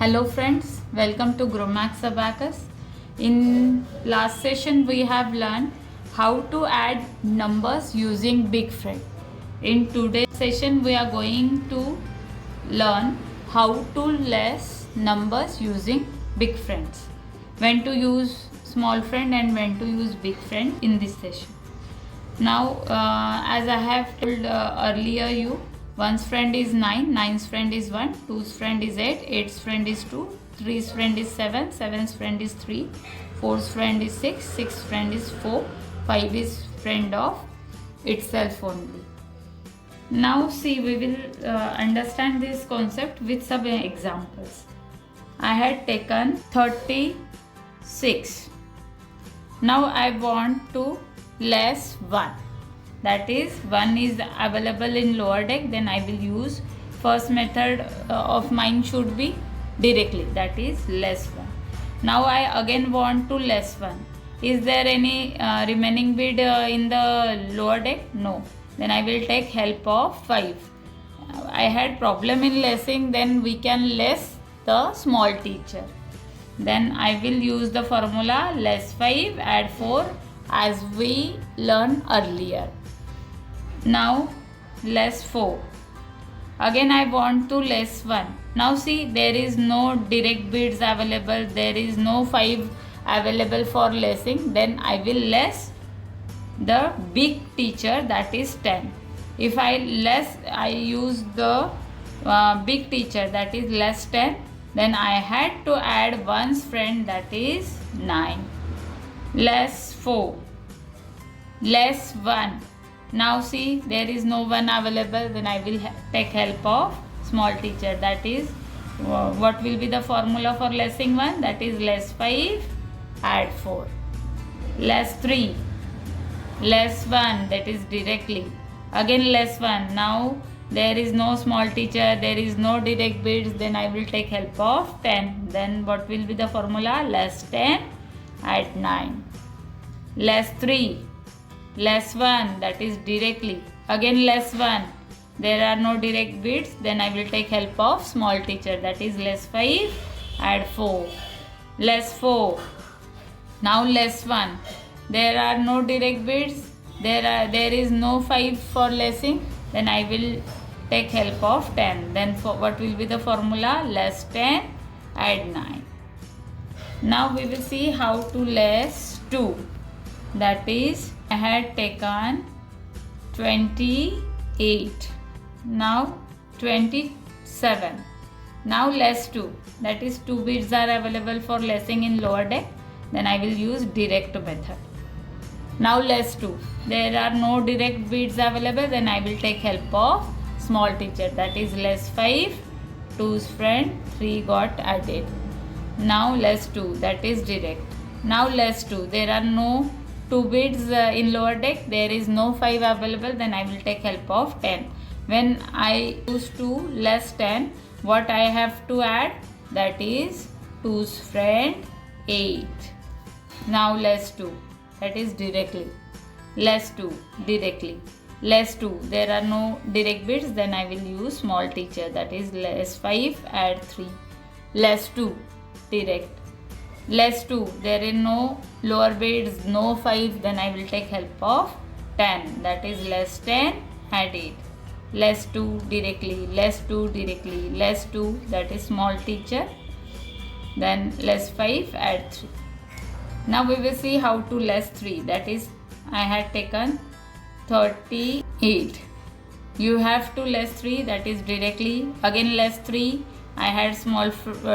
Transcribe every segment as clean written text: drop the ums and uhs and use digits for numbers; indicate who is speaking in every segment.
Speaker 1: Hello friends, welcome to GrowMax Abacus. In last session we have learned how to add numbers using big friend. In today's session we are going to learn how to less numbers using big friends. When to use small friend and when to use big friend in this session. Now as I have told earlier you, 1's friend is 9, 9's friend is 1, 2's friend is 8, 8's friend is 2, 3's friend is 7, 7's friend is 3, 4's friend is 6, 6's friend is 4, 5 is friend of itself only. Now see, we will understand this concept with some examples. I had taken 36. Now I want to less 1. That is, 1 is available in lower deck, then I will use first method of mine should be directly, that is less 1. Now I again want to less 1. Is there any remaining bid in the lower deck? No. Then I will take help of 5. I had problem in lessing, then we can less the small teacher. Then I will use the formula less 5 add 4 as we learned earlier. Now less 4. Again I want to less 1. Now see, there is no direct bids available, there is no 5 available for lessing. Then I will less the big teacher, that is 10. If I use the big teacher, that is less 10, then I had to add 1's friend, that is 9. Less 4. Less 1. Now see, there is no 1 available, then I will take help of small teacher, that is what will be the formula for lessing 1, that is less 5 add 4. Less 3. Less 1, that is directly. Again less 1. Now there is no small teacher, there is no direct bids, then I will take help of 10. Then what will be the formula? Less 10 add 9. Less 3. Less 1, that is directly. Again less 1. There are no direct bids, then I will take help of small teacher, that is less 5 add 4. Less 4. Now less 1. There are no direct bids, there is no 5 for lessing, then I will take help of 10. Then what will be the formula? Less 10 add 9. Now we will see how to less 2. That is, I had taken 28. Now 27. Now less 2. That is, 2 bids are available for lessing in lower deck. Then I will use direct method. Now less 2. There are no direct bids available. Then I will take help of small teacher. That is less 5. 2's friend 3 got added. Now less 2. That is direct. Now less 2. There are no 2 bids in lower deck, there is no 5 available, then I will take help of 10. When I use 2 less 10, what I have to add? That is 2's friend 8. Now less 2, that is directly. Less 2 directly. Less 2, there are no direct bids, then I will use small teacher, that is less 5 add 3. Less 2 direct. Less 2, there is no lower bids, no 5, then I will take help of 10, that is less 10 add 8. Less 2 directly, less 2 directly, less 2, that is small teacher, then less 5 add 3. Now we will see how to less 3, that is, I had taken 38. You have to less 3, that is directly. Again less 3. I had small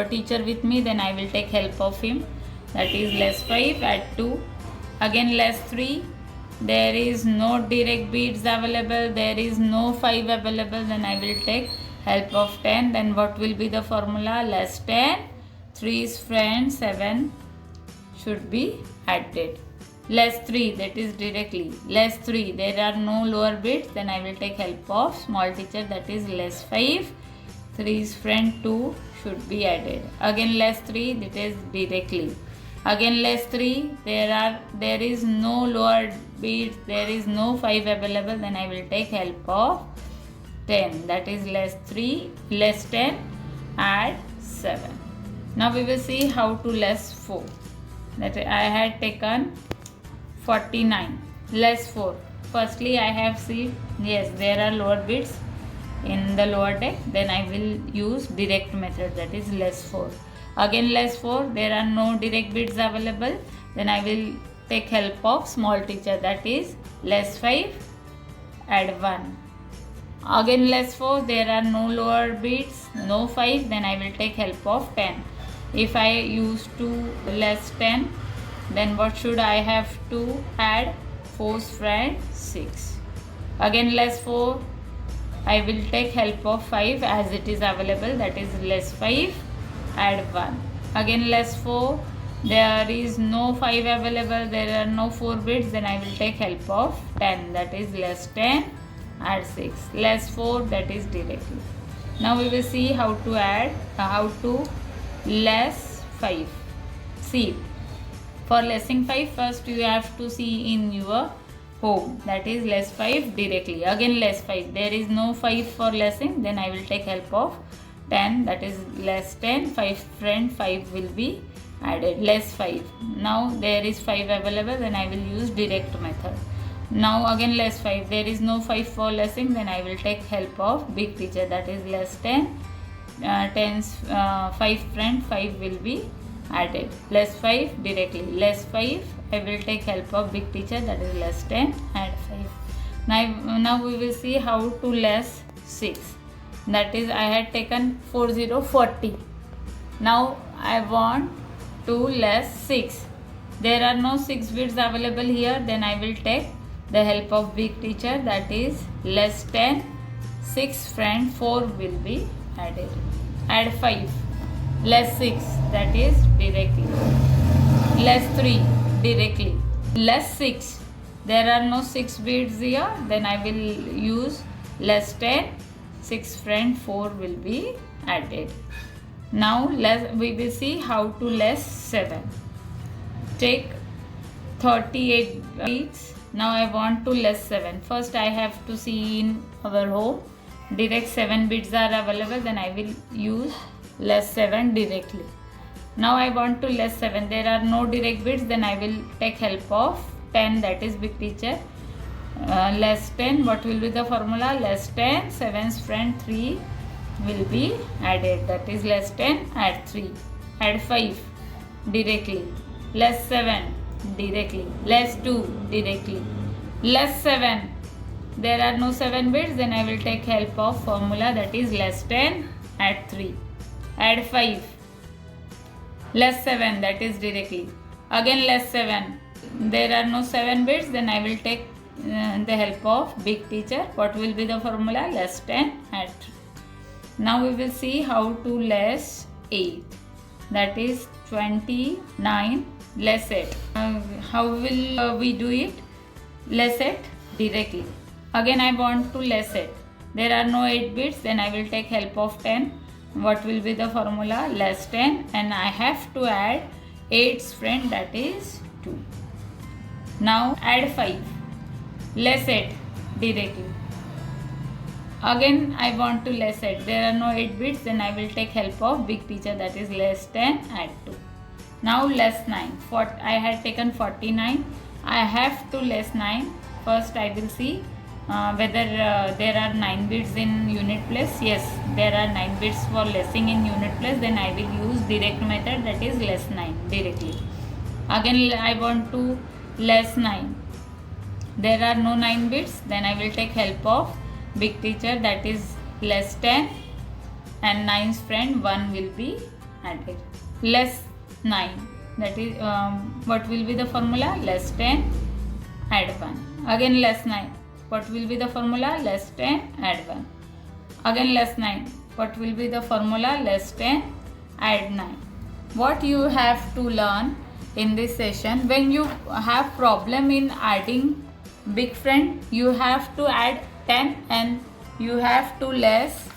Speaker 1: teacher with me, then I will take help of him, that is less 5 add 2. Again less 3. There is no direct bids available, there is no 5 available, then I will take help of 10. Then what will be the formula? Less 10. 3's friend 7 should be added. Less 3, that is directly. Less 3, there are no lower bids, then I will take help of small teacher, that is less 5. 3's friend 2 should be added. Again less 3, that is directly. Again less 3, there is no lower bids, there is no 5 available, then I will take help of 10, that is less 3, less 10 add 7. Now we will see how to less 4. That I had taken 49. Less 4. Firstly I have seen, yes, there are lower bits in the lower deck. Then I will use direct method, that is less 4. Again less 4. There are no direct bits available. Then I will take help of small teacher, that is less 5, add 1. Again less 4. There are no lower bits, no 5. Then I will take help of 10. If I use to less 10, then what should I have to add? 4's friend 6. Again less 4. I will take help of 5 as it is available, that is less 5, add 1. Again less 4. There is no 5 available, there are no 4 bits. Then I will take help of 10, that is less 10, add 6. Less 4, that is directly. Now we will see how to add, how to less 5. See, for lessing 5, first you have to see in your home, that is less 5 directly. Again less 5. There is no 5 for lessing. Then I will take help of 10, that is less 10. 5 friend 5 will be added. Less 5. Now there is 5 available. Then I will use direct method. Now again less 5. There is no 5 for lessing. Then I will take help of big teacher, that is less 10. 10's 5 friend 5 will be added. Less 5 directly. Less 5. I will take help of big teacher, that is less 10, add 5. Now we will see how to less 6. That is I had taken 40. Now I want to less 6. There are no 6 bits available here. Then I will take the help of big teacher, that is less 10. 6 friend 4 will be added. Add 5. Less 6, that is directly. Less 3, directly. Less 6. There are no 6 bits here. Then I will use less 10. 6 friend 4 will be added. Now we will see how to less 7. Take 38 bits. Now I want to less 7. First I have to see in our home. Direct 7 bits are available. Then I will use less 7 directly. Now I want to less 7. There are no direct bits. Then I will take help of 10, that is big teacher. Less 10. What will be the formula? Less 10. 7's friend 3 will be added. That is less 10, add 3. Add 5 directly. Less 7 directly. Less 2 directly. Less 7. There are no 7 bits. Then I will take help of formula, that is less 10, add 3. Add 5. Less 7, that is directly. Again less 7. There are no 7 bits. Then I will take the help of big teacher. What will be the formula? Less 10, add 3. Now we will see how to less 8. That is 29, less 8. How will we do it? Less 8 directly. Again I want to less 8. There are no 8 bits. Then I will take help of 10. What will be the formula? Less 10, and I have to add 8's friend, that is 2. Now add 5. Less 8 directly. Again I want to less 8. There are no 8 bits. Then I will take help of big teacher, that is less 10, add 2. Now less 9. I had taken 49. I have to less 9. First I will see whether there are 9 bits in unit place. Yes, there are 9 bits for lessing in unit place. Then I will use direct method, that is less 9 directly. Again I want to less 9. There are no 9 bits. Then I will take help of big teacher, that is less 10, and 9's friend 1 will be added. Less 9, that is what will be the formula? Less 10, add 1. Again less 9. What will be the formula? Less 10, add 1. Again less 9. What will be the formula? Less 10, add 9. What you have to learn in this session, when you have problem in adding big friend, you have to add 10 and you have to less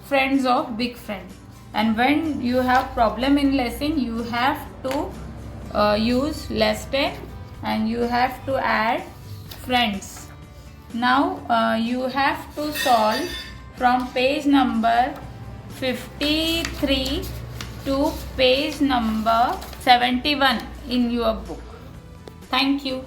Speaker 1: friends of big friend. And when you have problem in lessing, you have to use less 10 and you have to add friends. Now you have to solve from page number 53 to page number 71 in your book. Thank you.